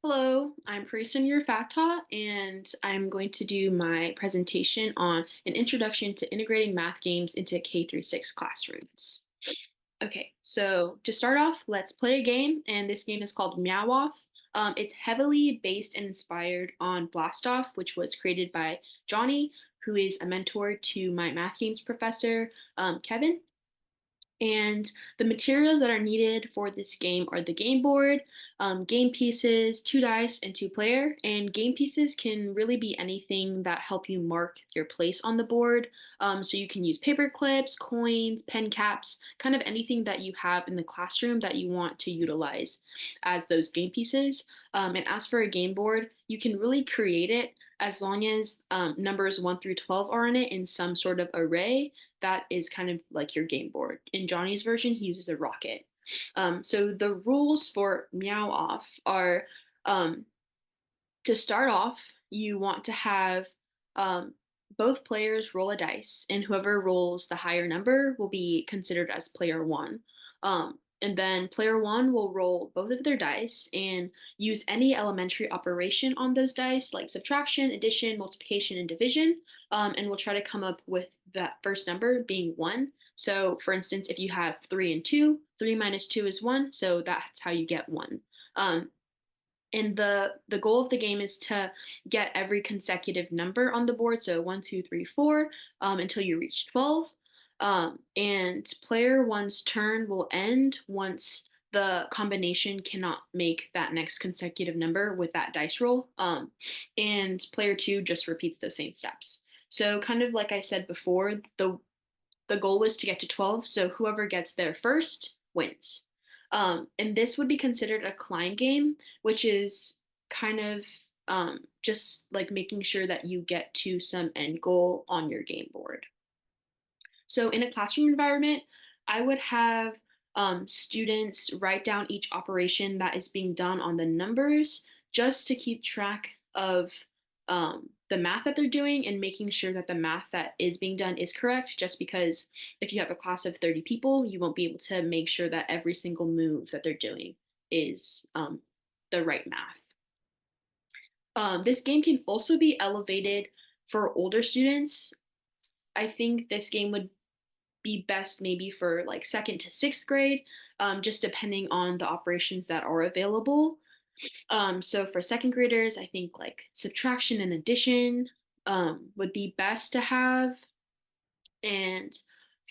Hello, I'm Parison Fatah, and I'm going to do my presentation on an introduction to integrating math games into K through 6 classrooms. Okay, so to start off, let's play a game, and this game is called Meow Off. It's heavily based and inspired on Blast Off, which was created by Johnny, who is a mentor to my math games professor, Kevin. And the materials that are needed for this game are the game board, game pieces, two dice, and two player. And game pieces can really be anything that help you mark your place on the board. So you can use paper clips, coins, pen caps, kind of anything that you have in the classroom that you want to utilize as those game pieces. And as for a game board, you can really create it as long as numbers 1 through 12 are in it in some sort of array. That is kind of like your game board. In Johnny's version, he uses a rocket. So the rules for Meow Off are um, to start off, you want to have um, both players roll a dice, and whoever rolls the higher number will be considered as player one. And then player one will roll both of their dice and use any elementary operation on those dice, like subtraction, addition, multiplication, and division. And we'll try to come up with that first number being one. So, for instance, if you have three and two, three minus two is one. So that's how you get one. And the goal of the game is to get every consecutive number on the board, so one, two, three, four, until you reach 12. And player one's turn will end once the combination cannot make that next consecutive number with that dice roll. And player two just repeats those same steps. So kind of like I said before, the goal is to get to 12, so whoever gets there first wins. And this would be considered a climb game, which is kind of just like making sure that you get to some end goal on your game board. So in a classroom environment, I would have students write down each operation that is being done on the numbers just to keep track of the math that they're doing and making sure that the math that is being done is correct. Just because if you have a class of 30 people, you won't be able to make sure that every single move that they're doing is the right math. This game can also be elevated for older students. I think this game would be best maybe for like second to sixth grade, just depending on the operations that are available. So for second graders, I think like subtraction and addition would be best to have. And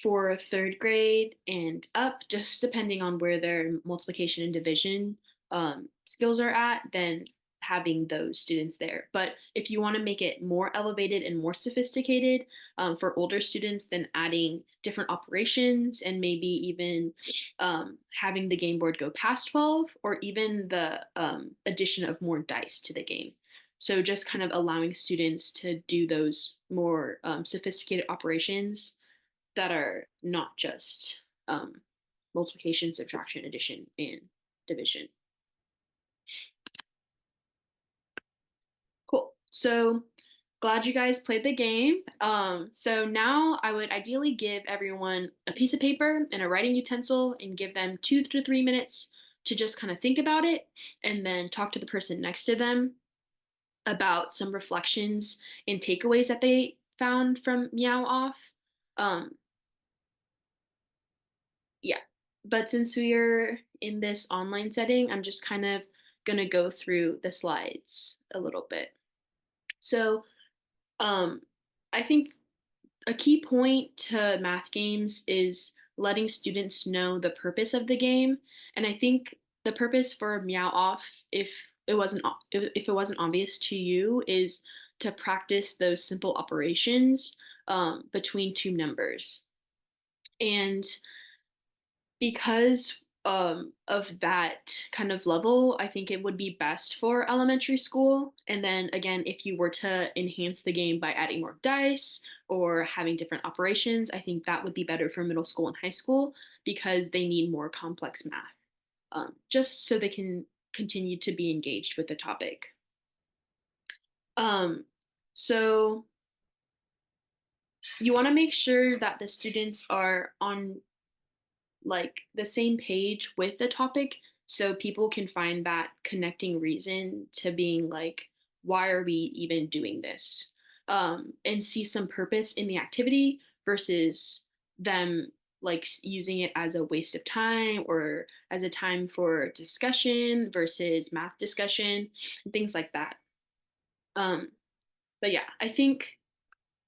for third grade and up, just depending on where their multiplication and division skills are at, then having those students there. But if you want to make it more elevated and more sophisticated for older students, then adding different operations and maybe even having the game board go past 12 or even the addition of more dice to the game. So just kind of allowing students to do those more sophisticated operations that are not just multiplication, subtraction, addition, and division. Cool. So glad you guys played the game. So now I would ideally give everyone a piece of paper and a writing utensil and give them 2 to 3 minutes to just kind of think about it and then talk to the person next to them about some reflections and takeaways that they found from Meow Off. Um, yeah, but since we're in this online setting, I'm just kind of going to go through the slides a little bit. So, um, I think a key point to math games is letting students know the purpose of the game. And I think the purpose for Meow Off, if it wasn't obvious to you, is to practice those simple operations between two numbers. And because of that kind of level, I think it would be best for elementary school. And then again, if you were to enhance the game by adding more dice or having different operations, I think that would be better for middle school and high school because they need more complex math, just so they can continue to be engaged with the topic. Um, so you want to make sure that the students are on like the same page with the topic so people can find that connecting reason to being like, why are we even doing this? And see some purpose in the activity versus them like using it as a waste of time or as a time for discussion versus math discussion and things like that. Um, but yeah, I think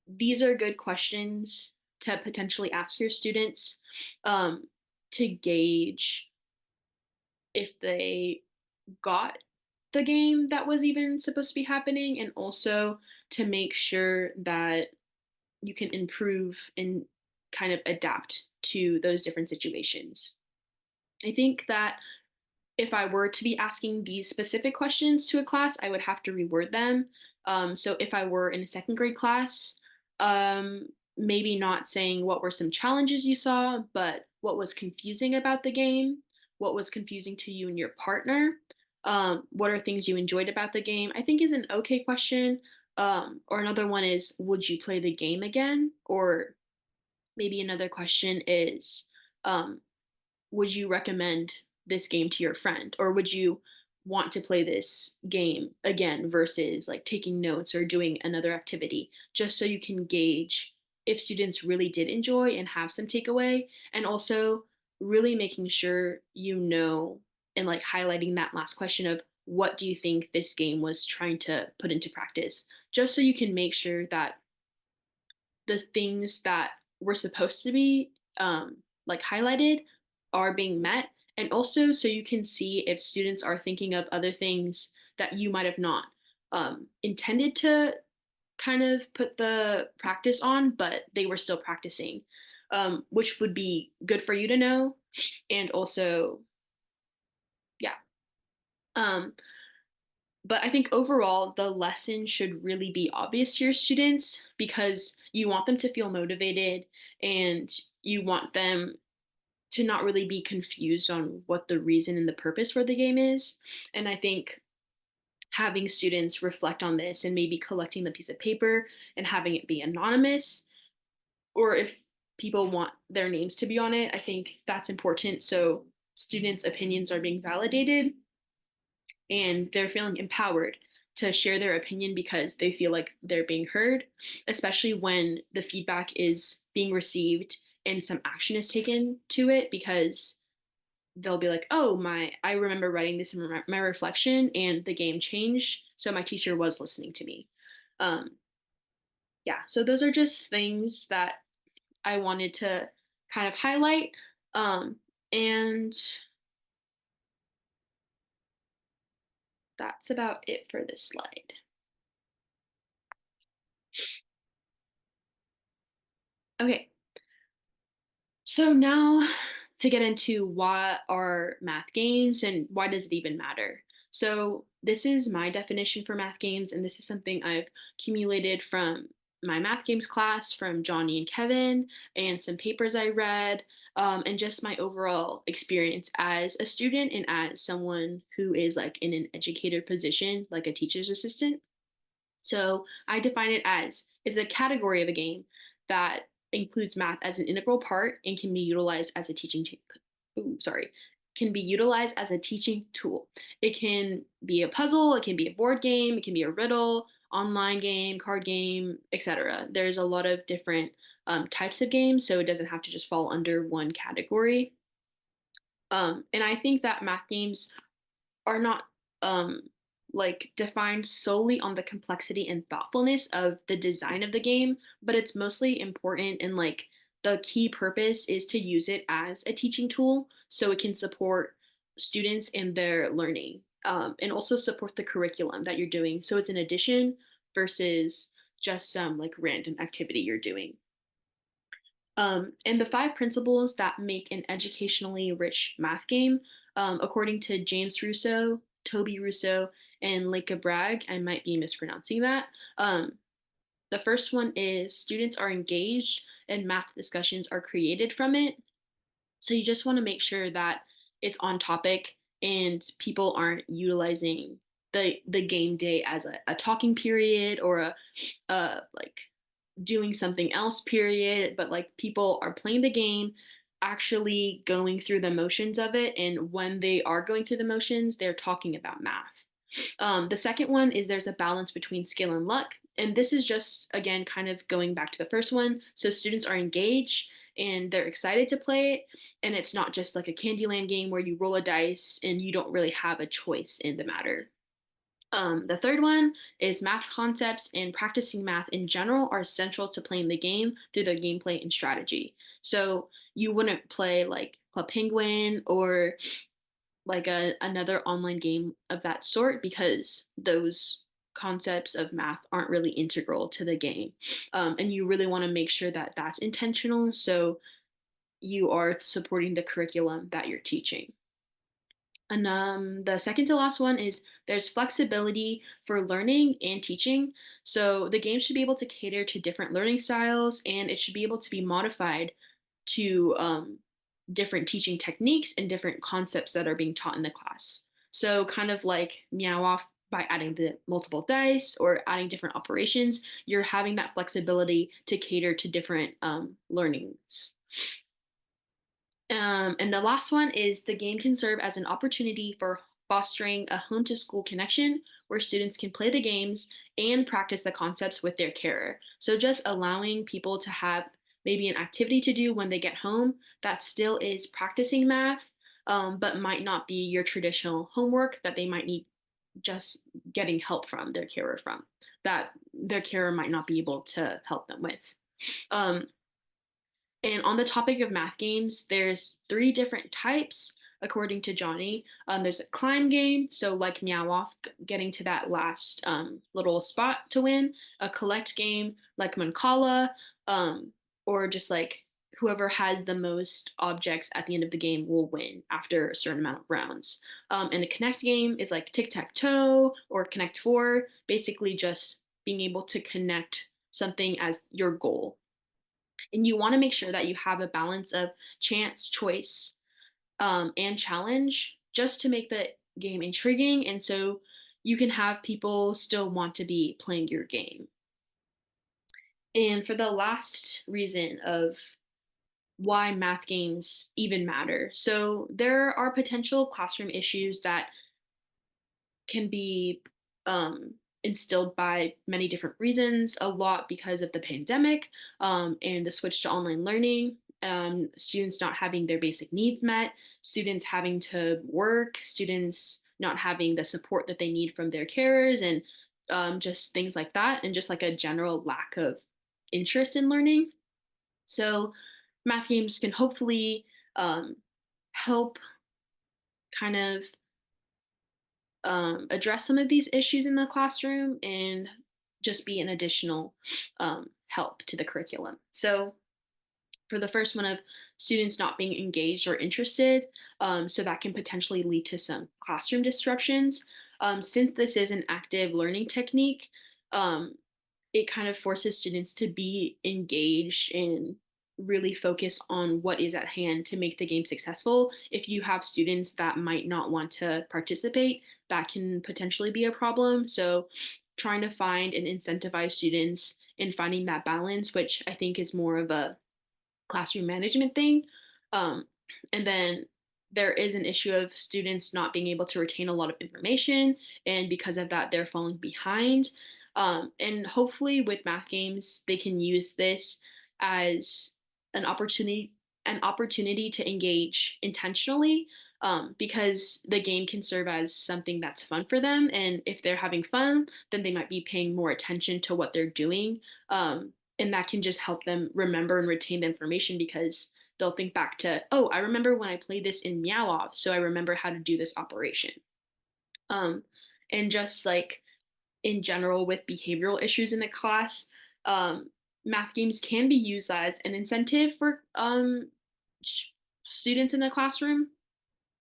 these are good questions to potentially ask your students um, to gauge if they got the game that was even supposed to be happening, and also to make sure that you can improve and kind of adapt to those different situations. I think that if I were to be asking these specific questions to a class, I would have to reword them. So if I were in a second grade class, maybe not saying what were some challenges you saw, but what was confusing about the game, what was confusing to you and your partner, what are things you enjoyed about the game, I think is an okay question. Or another one is, would you play the game again? Or maybe another question is, um, would you recommend this game to your friend, or would you want to play this game again versus like taking notes or doing another activity, just so you can gauge if students really did enjoy and have some takeaway, and also really making sure you know and like highlighting that last question of what do you think this game was trying to put into practice, just so you can make sure that the things that were supposed to be like highlighted are being met, and also so you can see if students are thinking of other things that you might have not intended to kind of put the practice on, but they were still practicing, which would be good for you to know. And also, yeah. Um, But I think overall, the lesson should really be obvious to your students because you want them to feel motivated and you want them to not really be confused on what the reason and the purpose for the game is. And I think having students reflect on this and maybe collecting the piece of paper and having it be anonymous, or if people want their names to be on it, I think that's important. So students' opinions are being validated and they're feeling empowered to share their opinion because they feel like they're being heard, especially when the feedback is being received and some action is taken to it, because they'll be like, oh, I remember writing this in my reflection and the game changed, so my teacher was listening to me. um, yeah, so those are just things that I wanted to kind of highlight. And that's about it for this slide. Okay, so now to get into what are math games and why does it even matter? So this is my definition for math games, and this is something I've accumulated from my math games class from Johnny and Kevin and some papers I read, and just my overall experience as a student and as someone who is like in an educator position, like a teacher's assistant. So I define it as it's a category of a game that includes math as an integral part and can be utilized as a can be utilized as a teaching tool. It can be a puzzle, it can be a board game, it can be a riddle, online game, card game, etc. There's a lot of different types of games, so it doesn't have to just fall under one category. And I think that math games are not um like defined solely on the complexity and thoughtfulness of the design of the game, but it's mostly important, and like the key purpose is to use it as a teaching tool so it can support students in their learning, and also support the curriculum that you're doing, so it's an addition versus just some like random activity you're doing. And the five principles that make an educationally rich math game, according to James Russo, Toby Russo, and Leica Bragg, I might be mispronouncing that. The first one is students are engaged and math discussions are created from it. So you just want to make sure that it's on topic and people aren't utilizing the game day as a talking period or a like doing something else period, but like people are playing the game, actually going through the motions of it. And when they are going through the motions, they're talking about math. The second one is there's a balance between skill and luck. And this is just, again, kind of going back to the first one. So students are engaged and they're excited to play it. And it's not just like a Candyland game where you roll a dice and you don't really have a choice in the matter. The third one is math concepts and practicing math in general are essential to playing the game through the gameplay and strategy. So you wouldn't play like Club Penguin or like another online game of that sort because those concepts of math aren't really integral to the game. And you really want to make sure that that's intentional. So you are supporting the curriculum that you're teaching. And the second to last one is there's flexibility for learning and teaching. So the game should be able to cater to different learning styles and it should be able to be modified to different teaching techniques and different concepts that are being taught in the class. So, kind of like Meow Off by adding the multiple dice or adding different operations, you're having that flexibility to cater to different learnings. And the last one is the game can serve as an opportunity for fostering a home to school connection where students can play the games and practice the concepts with their carer. So just allowing people to have maybe an activity to do when they get home that still is practicing math, but might not be your traditional homework that they might need just getting help from their carer from that their carer might not be able to help them with. Um, and on the topic of math games, there's three different types, according to Johnny. There's a climb game, so like Meow Off, getting to that last little spot to win. A collect game, like Mancala, or just like whoever has the most objects at the end of the game will win after a certain amount of rounds. And a connect game is like tic tac toe or connect four, basically just being able to connect something as your goal. And you want to make sure that you have a balance of chance, choice, and challenge just to make the game intriguing. And so you can have people still want to be playing your game. And for the last reason of why math games even matter. So there are potential classroom issues that can be instilled by many different reasons, a lot because of the pandemic and the switch to online learning. Students not having their basic needs met, students having to work, students not having the support that they need from their carers, and just things like that, and just like a general lack of interest in learning. So, math games can hopefully help kind of address some of these issues in the classroom and just be an additional help to the curriculum. So, for the first one of students not being engaged or interested, so that can potentially lead to some classroom disruptions. Since this is an active learning technique, um, it kind of forces students to be engaged and really focus on what is at hand to make the game successful. If you have students that might not want to participate, that can potentially be a problem. So, trying to find and incentivize students and finding that balance, which I think is more of a classroom management thing. Um, and then there is an issue of students not being able to retain a lot of information, and because of that, they're falling behind. And hopefully, with math games, they can use this as an opportunity to engage intentionally, because the game can serve as something that's fun for them. And if they're having fun, then they might be paying more attention to what they're doing. And that can just help them remember and retain the information because they'll think back to, oh, I remember when I played this in Meow Off, so I remember how to do this operation. Um, and just like in general with behavioral issues in the class, um, math games can be used as an incentive for students in the classroom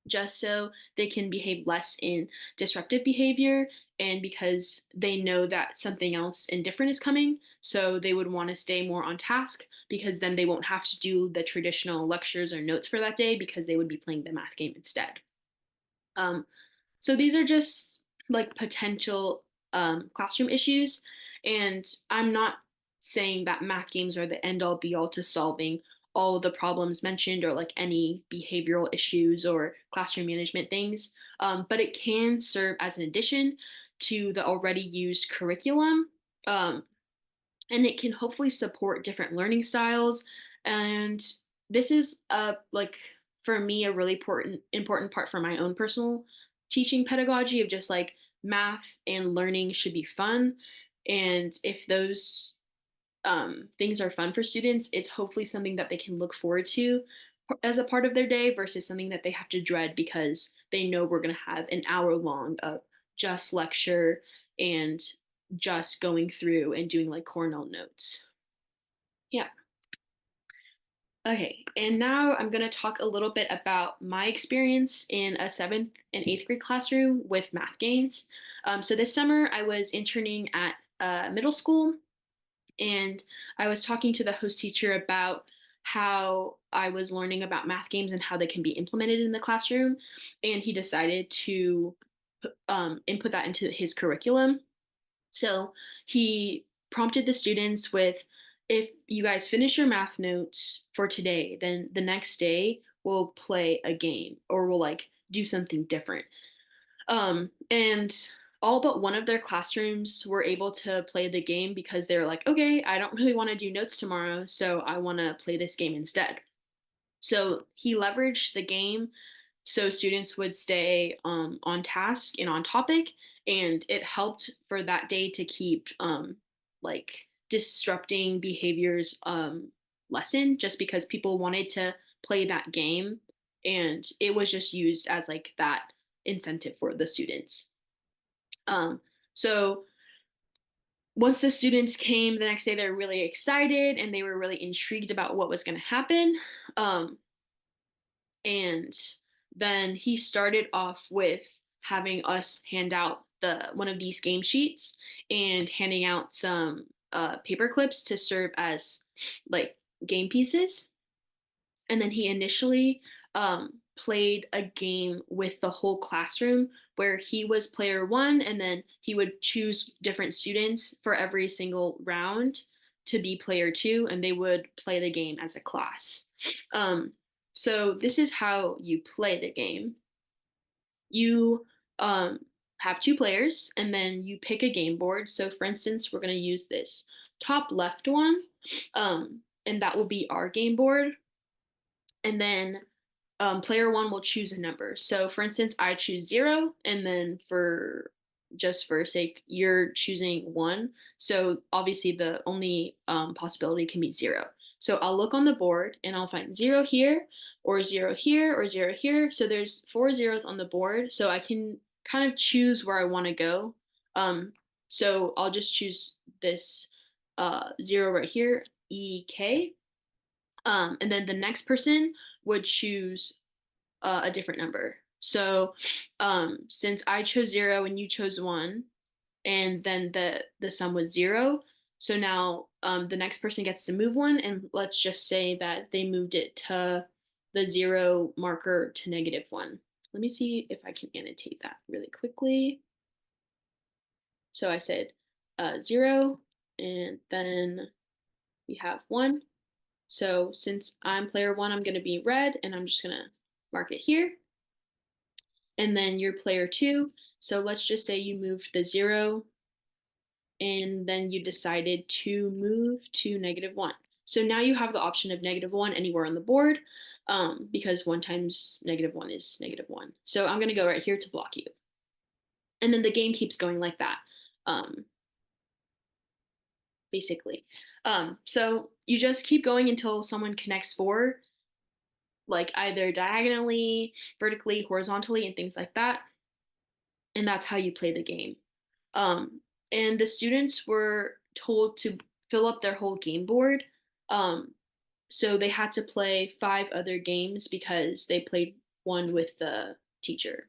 just so they can behave less in disruptive behavior and because they know that something else and different is coming. So they would want to stay more on task because then they won't have to do the traditional lectures or notes for that day because they would be playing the math game instead. Um, so these are just like potential classroom issues. And I'm not saying that math games are the end all be all to solving all the problems mentioned or like any behavioral issues or classroom management things, but it can serve as an addition to the already used curriculum. Um, and it can hopefully support different learning styles. And this is like for me a really important part for my own personal teaching pedagogy of just like math and learning should be fun. And if those things are fun for students, it's hopefully something that they can look forward to as a part of their day versus something that they have to dread because they know we're going to have an hour long of just lecture and just going through and doing like Cornell notes. Yeah. Okay, and now I'm going to talk a little bit about my experience in a seventh and eighth grade classroom with math games. So this summer I was interning at middle school, and I was talking to the host teacher about how I was learning about math games and how they can be implemented in the classroom. And he decided to input that into his curriculum. So he prompted the students with, if you guys finish your math notes for today, then the next day we'll play a game or we'll like do something different. And all but one of their classrooms were able to play the game because they were like, okay, I don't really want to do notes tomorrow, so I want to play this game instead. So he leveraged the game so students would stay on task and on topic, and it helped for that day to keep like disrupting behaviors lesson just because people wanted to play that game, and it was just used as like that incentive for the students. So once the students came the next day, they were really excited and they were really intrigued about what was going to happen. Um, and then he started off with having us hand out the one of these game sheets and handing out some paper clips to serve as like game pieces. And then he initially played a game with the whole classroom where he was player one, and then he would choose different students for every single round to be player two, and they would play the game as a class. Um, so this is how you play the game. You have two players, and then you pick a game board. So, for instance, we're going to use this top left one, and that will be our game board. And then player one will choose a number. So, for instance, I choose zero, and then for just for sake, you're choosing one. So, obviously, the only possibility can be zero. So, I'll look on the board and I'll find zero here, or zero here, or zero here. So, there's four zeros on the board. So, I can kind of choose where I want to go. So, I'll just choose this zero right here, EK. And then the next person would choose a different number. So since I chose zero and you chose one, and then the sum was zero, so now the next person gets to move one, and let's just say that they moved it to the zero marker to negative one. Let me see if I can annotate that really quickly. So I said zero, and then we have one. So since I'm player one, I'm going to be red, and I'm just going to mark it here. And then you're player two. So let's just say you moved the zero, and then you decided to move to negative one. So now you have the option of negative one anywhere on the board, because one times negative one is negative one. So I'm going to go right here to block you. And then the game keeps going like that, um, basically. So you just keep going until someone connects four, like either diagonally, vertically, horizontally, and things like that. And that's how you play the game. Um, and the students were told to fill up their whole game board. Um, so they had to play five other games because they played one with the teacher.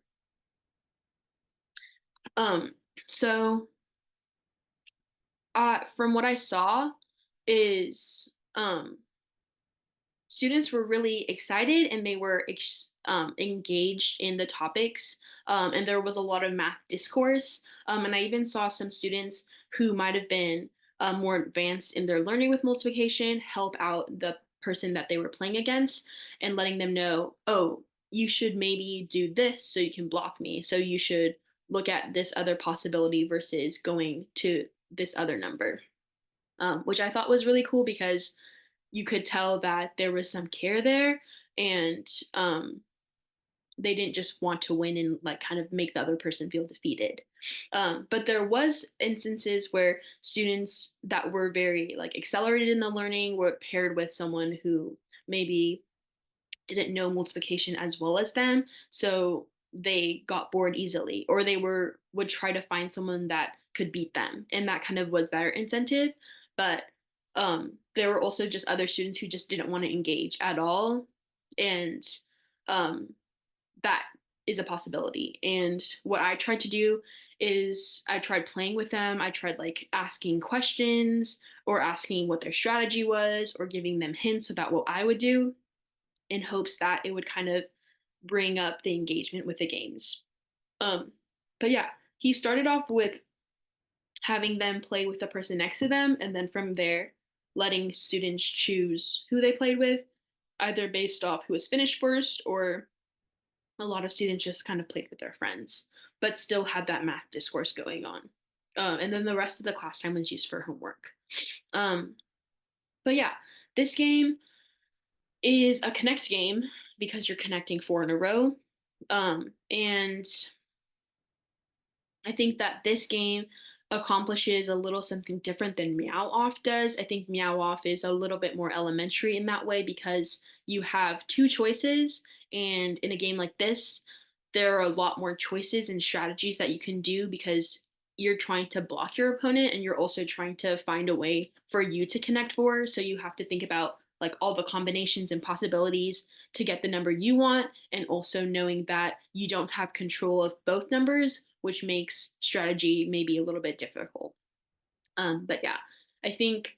Um, so from what I saw, is students were really excited and they were engaged in the topics, and there was a lot of math discourse, and I even saw some students who might have been more advanced in their learning with multiplication help out the person that they were playing against and letting them know, oh, you should maybe do this so you can block me. So you should look at this other possibility versus going to this other number, which I thought was really cool because you could tell that there was some care there, and they didn't just want to win and like kind of make the other person feel defeated. But there was instances where students that were very like accelerated in the learning were paired with someone who maybe didn't know multiplication as well as them, so they got bored easily, or they were would try to find someone that could beat them, and that kind of was their incentive. But there were also just other students who just didn't want to engage at all, and um, that is a possibility. And what I tried to do is I tried playing with them. I tried like asking questions or asking what their strategy was or giving them hints about what I would do in hopes that it would kind of bring up the engagement with the games. Um, but yeah, he started off with having them play with the person next to them, and then from there, letting students choose who they played with, either based off who was finished first, or a lot of students just kind of played with their friends, but still had that math discourse going on. And then the rest of the class time was used for homework. Um, but yeah, this game is a connect game because you're connecting four in a row. And I think that this game accomplishes a little something different than Meow Off does. I think Meow Off is a little bit more elementary in that way because you have two choices, and in a game like this, there are a lot more choices and strategies that you can do because you're trying to block your opponent and you're also trying to find a way for you to connect four. So you have to think about like all the combinations and possibilities to get the number you want, and also knowing that you don't have control of both numbers, which makes strategy maybe a little bit difficult. But yeah, I think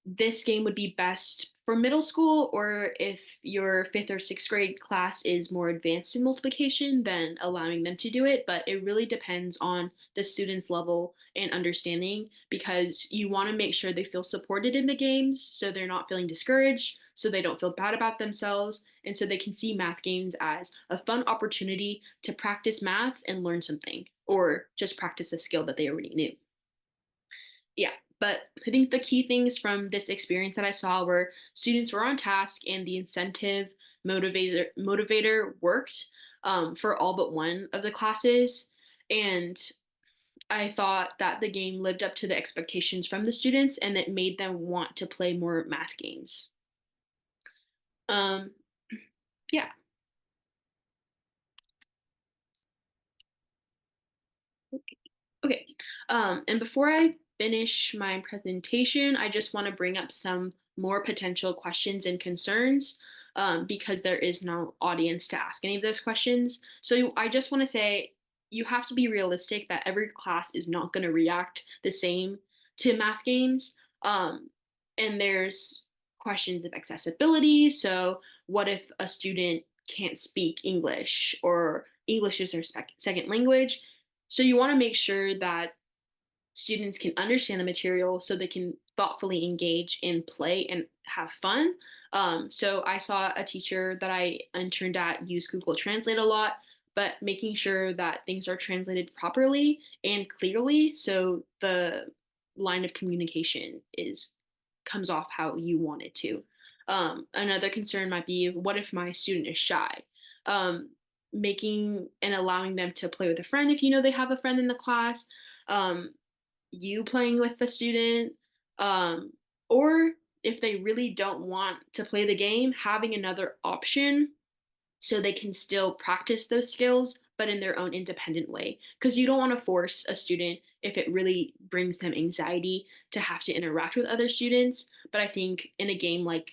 this game would be best for middle school, or if your fifth or sixth grade class is more advanced in multiplication, then allowing them to do it. But it really depends on the student's level and understanding because you want to make sure they feel supported in the games so they're not feeling discouraged, so they don't feel bad about themselves, and so they can see math games as a fun opportunity to practice math and learn something, or just practice a skill that they already knew. Yeah, but I think the key things from this experience that I saw were students were on task and the incentive motivator worked for all but one of the classes. And I thought that the game lived up to the expectations from the students and it made them want to play more math games. Um, yeah. Okay. And before I finish my presentation, I just want to bring up some more potential questions and concerns because there is no audience to ask any of those questions. So I just want to say you have to be realistic that every class is not going to react the same to math games. And there's questions of accessibility. So, what if a student can't speak English or English is their second language? So you want to make sure that students can understand the material so they can thoughtfully engage and play and have fun. So I saw a teacher that I interned at use Google Translate a lot, but making sure that things are translated properly and clearly so the line of communication is comes off how you want it to. Another concern might be what if my student is shy? Um, Making and allowing them to play with a friend if you know they have a friend in the class, um, you playing with the student, um, or if they really don't want to play the game, having another option so they can still practice those skills but in their own independent way, because you don't want to force a student if it really brings them anxiety to have to interact with other students. But I think in a game like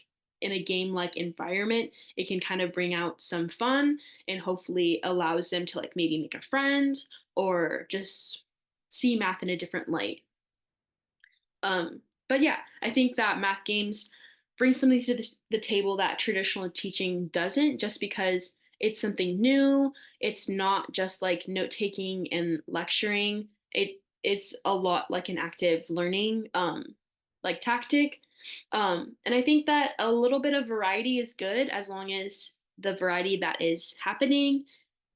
environment, it can kind of bring out some fun and hopefully allows them to like maybe make a friend or just see math in a different light. But yeah, I think that math games bring something to the table that traditional teaching doesn't, just because it's something new. It's not just like note taking and lecturing. It is a lot like an active learning like tactic. And I think that a little bit of variety is good as long as the variety that is happening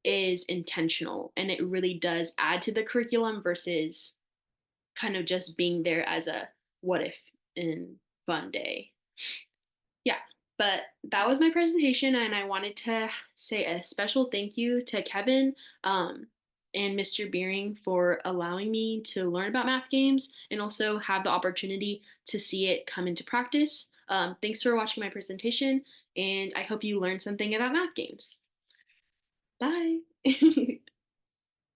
is intentional and it really does add to the curriculum versus kind of just being there as a what if and fun day. Yeah, but that was my presentation, and I wanted to say a special thank you to Kevin and Mr. Beering for allowing me to learn about math games and also have the opportunity to see it come into practice. Thanks for watching my presentation, and I hope you learned something about math games. Bye.